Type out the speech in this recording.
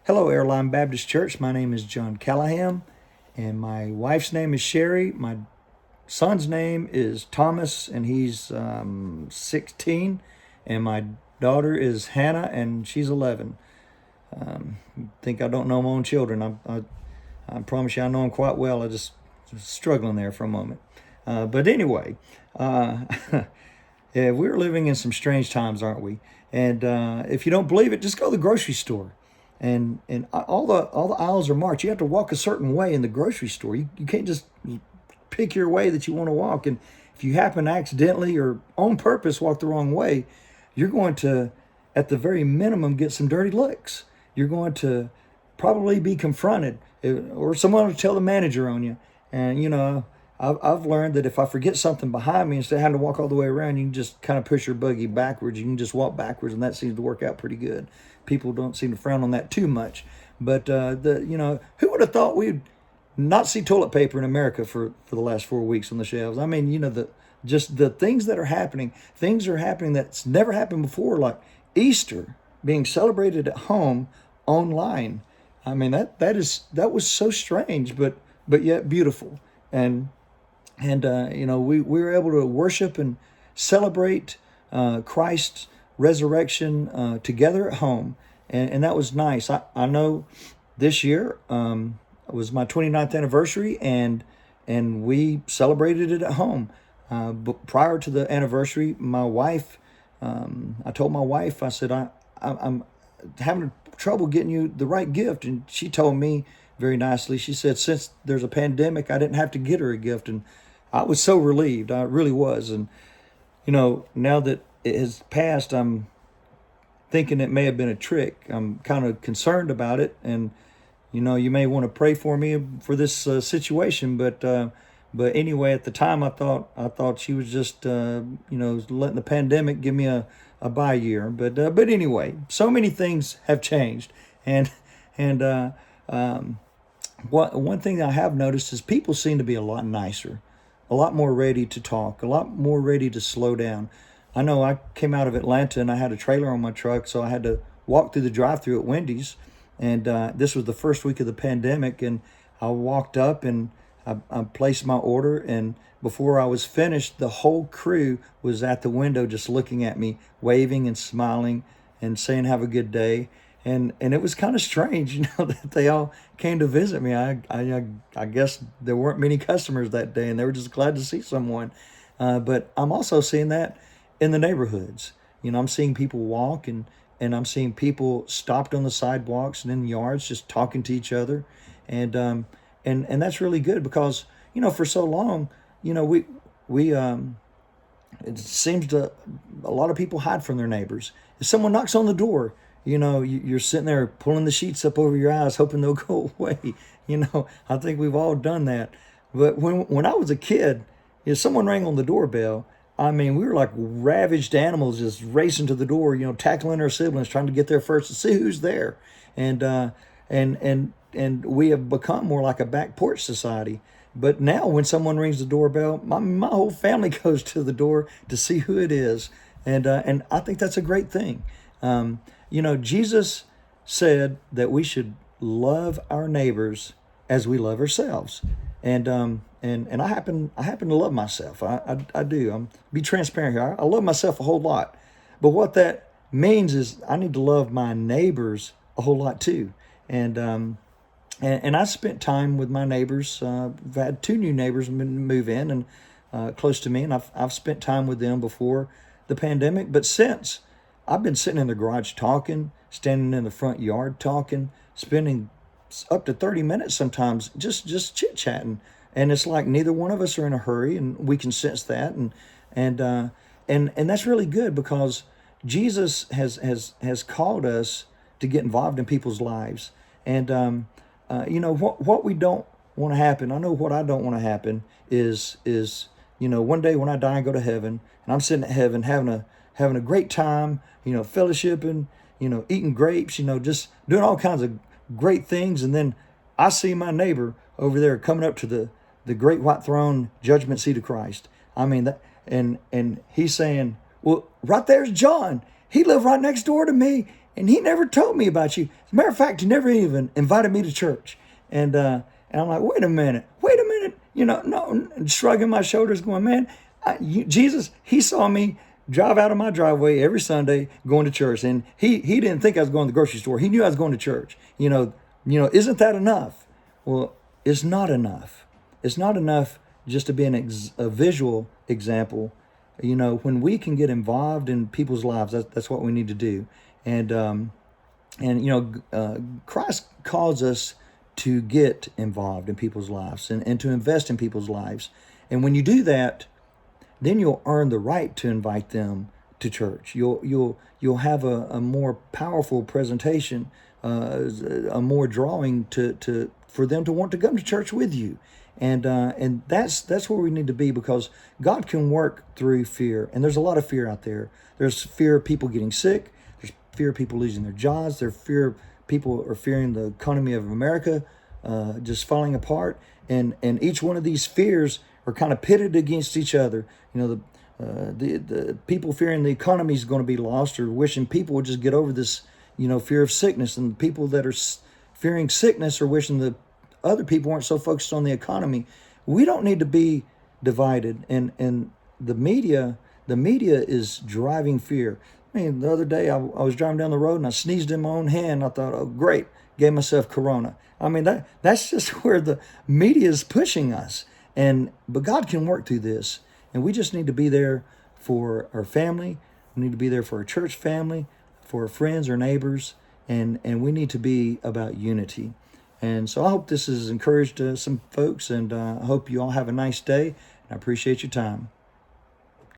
Hello, Airline Baptist Church. My name is John Callahan, and my wife's name is Sherry. My son's name is Thomas, and he's 16, and my daughter is Hannah, and she's 11. Think I don't know my own children. I promise you I know them quite well. I just struggling there for a moment. But anyway, yeah, we're living in some strange times, aren't we? And if you don't believe it, just go to the grocery store. And all the aisles are marked. You have to walk a certain way in the grocery store. You can't just pick your way that you want to walk. And if you happen to accidentally or on purpose walk the wrong way, you're going to, at the very minimum, get some dirty looks. You're going to probably be confronted, or someone will tell the manager on you. And I've learned that if I forget something behind me, instead of having to walk all the way around, you can just kind of push your buggy backwards. You can just walk backwards, and that seems to work out pretty good. People don't seem to frown on that too much. But who would have thought we'd not see toilet paper in America for the last 4 weeks on the shelves? I mean, the things that are happening that's never happened before, like Easter being celebrated at home online. I mean, that was so strange, but yet beautiful. And we were able to worship and celebrate Christ's resurrection together at home, and that was nice. I know this year was my 29th anniversary, and we celebrated it at home. But prior to the anniversary, my wife, I told my wife, I said, I'm having trouble getting you the right gift, and she told me very nicely. She said, since there's a pandemic, I didn't have to get her a gift, and I was so relieved. I really was. And now that it has passed, I'm thinking it may have been a trick. I'm kind of concerned about it, and you may want to pray for me for this situation. But anyway, at the time, I thought she was just letting the pandemic give me a bye year. But anyway, so many things have changed, and one thing I have noticed is people seem to be a lot nicer, a lot more ready to talk, a lot more ready to slow down. I know I came out of Atlanta and I had a trailer on my truck, so I had to walk through the drive-thru at Wendy's. And this was the first week of the pandemic, and I walked up and I placed my order, and before I was finished, the whole crew was at the window just looking at me, waving and smiling and saying have a good day. And it was kind of strange, that they all came to visit me. I guess there weren't many customers that day, and they were just glad to see someone. But I'm also seeing that in the neighborhoods. I'm seeing people walk, and I'm seeing people stopped on the sidewalks and in yards just talking to each other. And that's really good because, for so long, we it seems to a lot of people hide from their neighbors. If someone knocks on the door, you're sitting there pulling the sheets up over your eyes, hoping they'll go away. I think we've all done that. But when I was a kid, if someone rang on the doorbell, I mean, we were like ravaged animals just racing to the door, tackling our siblings, trying to get there first to see who's there. And we have become more like a back porch society. But now when someone rings the doorbell, my whole family goes to the door to see who it is. And I think that's a great thing. Jesus said that we should love our neighbors as we love ourselves. And I happen to love myself. I do. I'm be transparent here. I love myself a whole lot. But what that means is I need to love my neighbors a whole lot too. And I spent time with my neighbors. I've had 2 new neighbors move in and close to me, and I've spent time with them before the pandemic. But since, I've been sitting in the garage talking, standing in the front yard talking, spending up to 30 minutes sometimes just chit-chatting. And it's like neither one of us are in a hurry, and we can sense that. And that's really good because Jesus has called us to get involved in people's lives. And what we don't want to happen, I know what I don't want to happen is one day when I die and go to heaven, and I'm sitting at heaven having a great time, fellowshipping, eating grapes, just doing all kinds of great things. And then I see my neighbor over there coming up to the great white throne judgment seat of Christ. I mean, that, and he's saying, well, right there's John. He lived right next door to me. and he never told me about you. As a matter of fact, he never even invited me to church. And I'm like, wait a minute. No, shrugging my shoulders, going, man, Jesus, he saw me drive out of my driveway every Sunday going to church, and he didn't think I was going to the grocery store. He knew I was going to church. Isn't that enough? Well, it's not enough. It's not enough just to be a visual example. When we can get involved in people's lives, that's what we need to do. And Christ calls us to get involved in people's lives and to invest in people's lives. And when you do that, then you'll earn the right to invite them to church. You'll have a more powerful presentation, a more drawing for them to want to come to church with you. And that's where we need to be, because God can work through fear. And there's a lot of fear out there. There's fear of people getting sick. There's fear of people losing their jobs. People are fearing the economy of America just falling apart. And each one of these fears are kind of pitted against each other. The people fearing the economy is going to be lost, or wishing people would just get over this, fear of sickness. And the people that are fearing sickness are wishing that other people weren't so focused on the economy. We don't need to be divided. And the media is driving fear. I mean, the other day I was driving down the road and I sneezed in my own hand. I thought, oh, great, gave myself corona. I mean, that's just where the media is pushing us. But God can work through this. And we just need to be there for our family. We need to be there for our church family, for our friends, our neighbors, and we need to be about unity. And so I hope this has encouraged some folks, and I hope you all have a nice day. I appreciate your time.